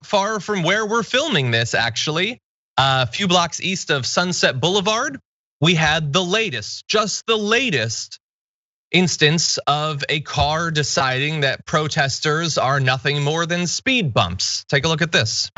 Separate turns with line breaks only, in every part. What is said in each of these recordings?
far from where we're filming this, actually. A few blocks east of Sunset Boulevard, we had the latest, just the latest instance of a car deciding that protesters are nothing more than speed bumps. Take a look at this.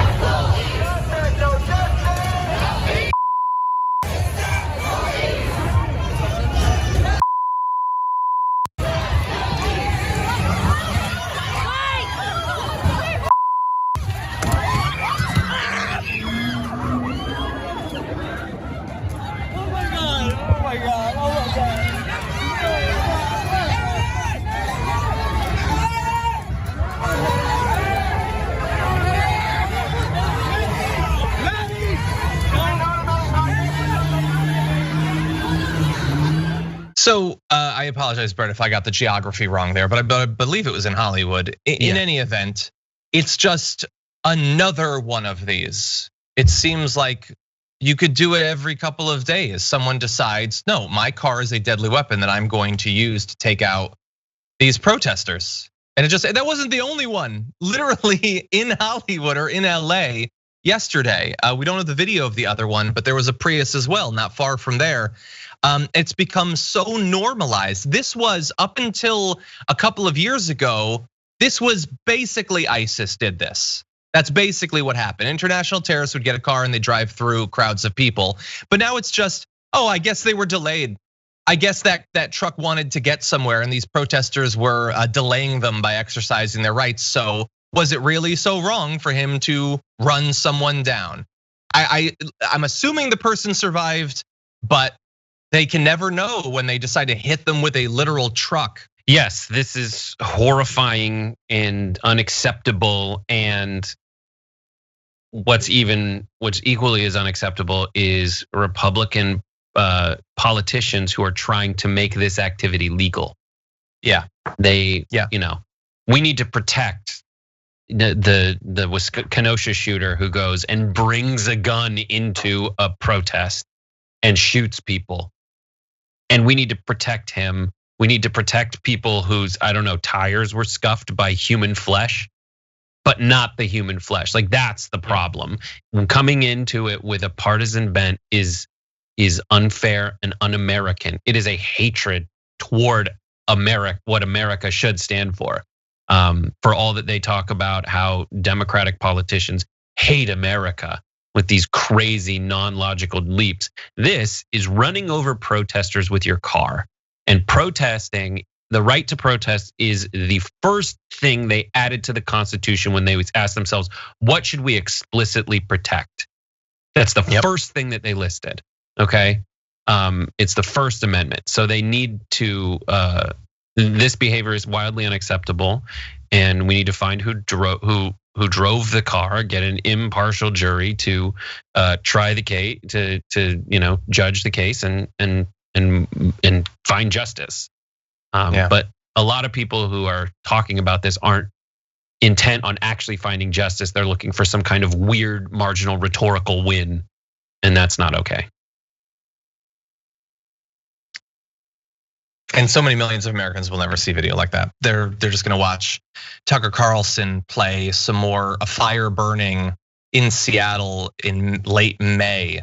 So I apologize, Brett, if I got the geography wrong there, but I believe it was in Hollywood. In any event, it's just another one of these. It seems like you could do it every couple of days. Someone decides, no, my car is a deadly weapon that I'm going to use to take out these protesters. And that wasn't the only one. Literally in Hollywood or in LA yesterday. We don't have the video of the other one, but there was a Prius as well, not far from there. It's become so normalized. This was up until a couple of years ago, this was basically ISIS did this. That's basically what happened. International terrorists would get a car and they drive through crowds of people. But now it's just, I guess they were delayed. I guess that truck wanted to get somewhere and these protesters were delaying them by exercising their rights. So was it really so wrong for him to run someone down? I'm assuming the person survived, but they can never know when they decide to hit them with a literal truck.
Yes, this is horrifying and unacceptable. And what's equally as unacceptable is Republican politicians who are trying to make this activity legal.
Yeah,
we need to protect the Kenosha shooter who goes and brings a gun into a protest and shoots people. And we need to protect him. We need to protect people whose, tires were scuffed by human flesh, but not the human flesh. Like that's the problem. Coming into it with a partisan bent is unfair and un-American. It is a hatred toward America, what America should stand for all that they talk about how Democratic politicians hate America with these crazy non-logical leaps. This is running over protesters with your car. And protesting, the right to protest is the first thing they added to the Constitution when they asked themselves, what should we explicitly protect? That's the first thing that they listed, okay? It's the First Amendment. So they need to, this behavior is wildly unacceptable. And we need to find who drove the car, get an impartial jury to try the case, to judge the case and find justice. But a lot of people who are talking about this aren't intent on actually finding justice. They're looking for some kind of weird marginal rhetorical win, and that's not okay.
And so many millions of Americans will never see video like that. They're just gonna watch Tucker Carlson play some more a fire burning in Seattle in late May.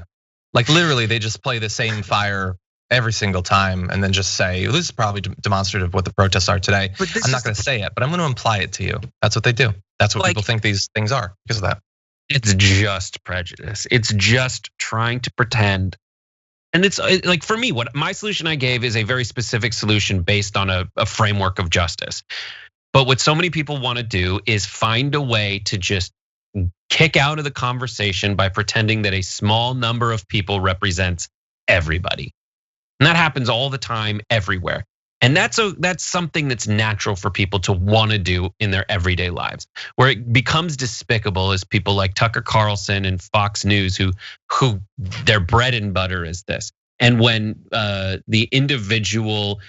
Like literally, they just play the same fire every single time and then just say, this is probably demonstrative of what the protests are today. I'm not gonna say it, but I'm gonna imply it to you. That's what they do. That's what people think these things are because of that.
It's just prejudice. It's just trying to pretend. And it's like for me, what my solution I gave is a very specific solution based on a framework of justice. But what so many people want to do is find a way to just kick out of the conversation by pretending that a small number of people represents everybody. And that happens all the time, everywhere. And that's something that's natural for people to want to do in their everyday lives. Where it becomes despicable is people like Tucker Carlson and Fox News who their bread and butter is this. And when the individual,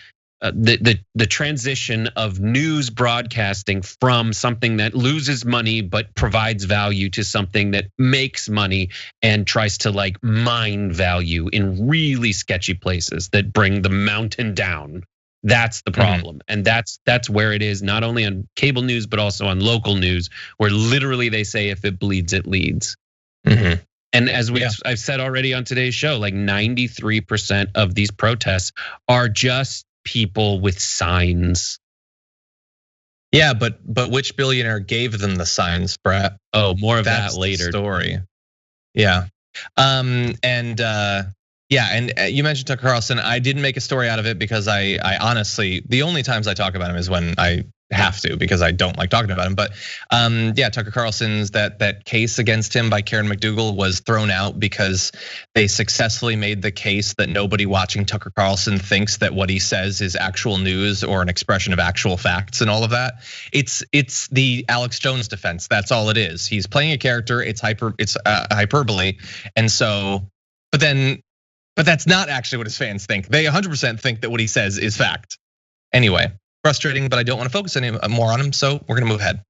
the transition of news broadcasting from something that loses money but provides value to something that makes money and tries to like mine value in really sketchy places that bring the mountain down. That's the problem. And that's where it is, not only on cable news, but also on local news, where literally they say if it bleeds, it leads. And as I've said already on today's show, like 93% of these protests are just people with signs.
Yeah, but which billionaire gave them the signs, Brett?
Oh, more of that later.
Story. Yeah. And you mentioned Tucker Carlson. I didn't make a story out of it because I honestly, the only times I talk about him is when I have to, because I don't like talking about him. But yeah, Tucker Carlson's that case against him by Karen McDougal was thrown out because they successfully made the case that nobody watching Tucker Carlson thinks that what he says is actual news or an expression of actual facts and all of that. It's the Alex Jones defense. That's all it is. He's playing a character. It's hyperbole, and so, but that's not actually what his fans think. They 100% think that what he says is fact. Anyway, frustrating, but I don't want to focus any more on him, so we're gonna move ahead.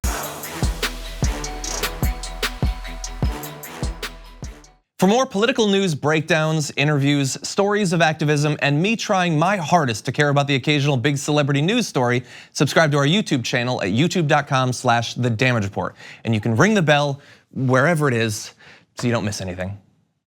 For more political news breakdowns, interviews, stories of activism, and me trying my hardest to care about the occasional big celebrity news story, subscribe to our YouTube channel at youtube.com/The Damage Report. And you can ring the bell wherever it is so you don't miss anything.